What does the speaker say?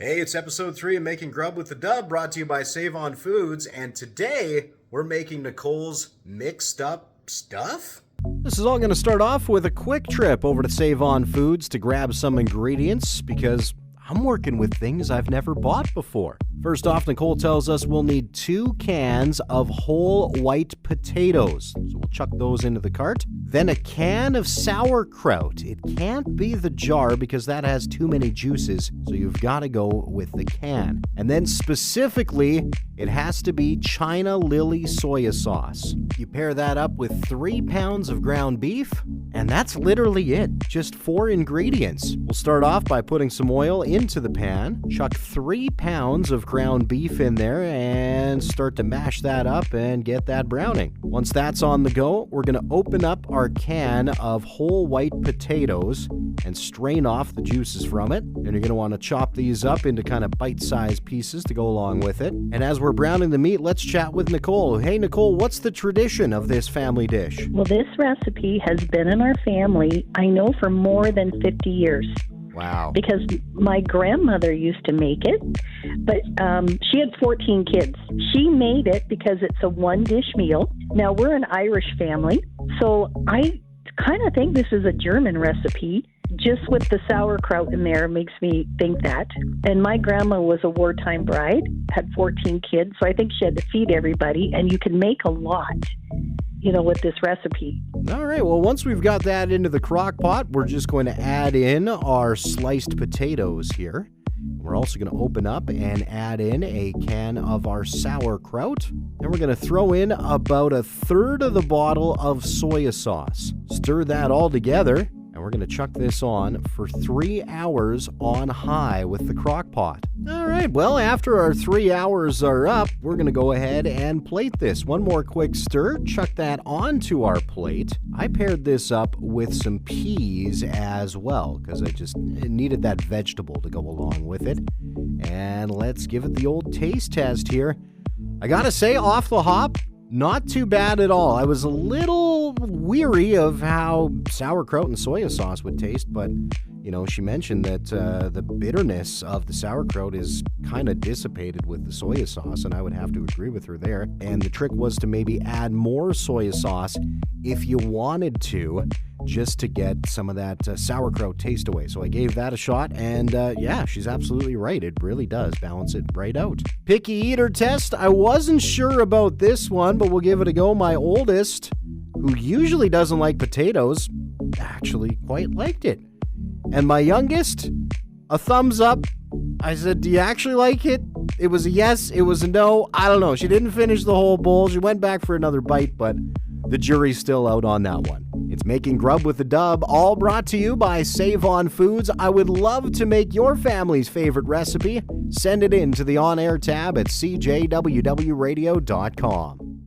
Hey, it's episode 3 of Making Grub with the Dub, brought to you by Save On Foods, and today we're making Nicole's mixed up stuff? This is all going to start off with a quick trip over to Save On Foods to grab some ingredients because I'm working with things I've never bought before. First off, Nicole tells us we'll need 2 cans of whole white potatoes. So we'll chuck those into the cart. Then a can of sauerkraut. It can't be the jar because that has too many juices, so you've got to go with the can. And then specifically, it has to be China Lily soya sauce. You pair that up with 3 pounds of ground beef, and that's literally it. Just 4 ingredients. We'll start off by putting some oil into the pan, chuck 3 pounds of ground beef in there, and start to mash that up and get that browning. Once that's on the go, we're going to open up our can of whole white potatoes and strain off the juices from it. And you're going to want to chop these up into kind of bite-sized pieces to go along with it. And as we're browning the meat, let's chat with Nicole. Hey, Nicole, what's the tradition of this family dish? Well, this recipe has been in our family, I know, for more than 50 years. Wow. Because my grandmother used to make it, but she had 14 kids. She made it because it's a one-dish meal. Now, we're an Irish family, so I kind of think this is a German recipe. Just with the sauerkraut in there makes me think that. And my grandma was a wartime bride, had 14 kids, so I think she had to feed everybody, and you can make a lot, with this recipe. All right, well, once we've got that into the crock pot, we're just going to add in our sliced potatoes here. We're also going to open up and add in a can of our sauerkraut. And we're going to throw in about 1/3 of the bottle of soy sauce. Stir that all together. And we're going to chuck this on for 3 hours on high with the crock pot. All right, well, after our 3 hours are up, we're going to go ahead and plate this. One more quick stir, chuck that onto our plate. I paired this up with some peas as well because I just needed that vegetable to go along with it. And let's give it the old taste test here. I got to say, off the hop, not too bad at all. I was a little weary of how sauerkraut and soy sauce would taste, but, she mentioned that the bitterness of the sauerkraut is kind of dissipated with the soy sauce, and I would have to agree with her there. And the trick was to maybe add more soy sauce if you wanted to, just to get some of that sauerkraut taste away. So I gave that a shot, and yeah, she's absolutely right. It really does balance it right out. Picky eater test. I wasn't sure about this one, but we'll give it a go. My oldest, who usually doesn't like potatoes, actually quite liked it. And my youngest, a thumbs up. I said, do you actually like it? It was a yes, it was a no. I don't know. She didn't finish the whole bowl. She went back for another bite, but the jury's still out on that one. It's Making Grub with the Dub, all brought to you by Save On Foods. I would love to make your family's favorite recipe. Send it in to the on-air tab at cjwwradio.com.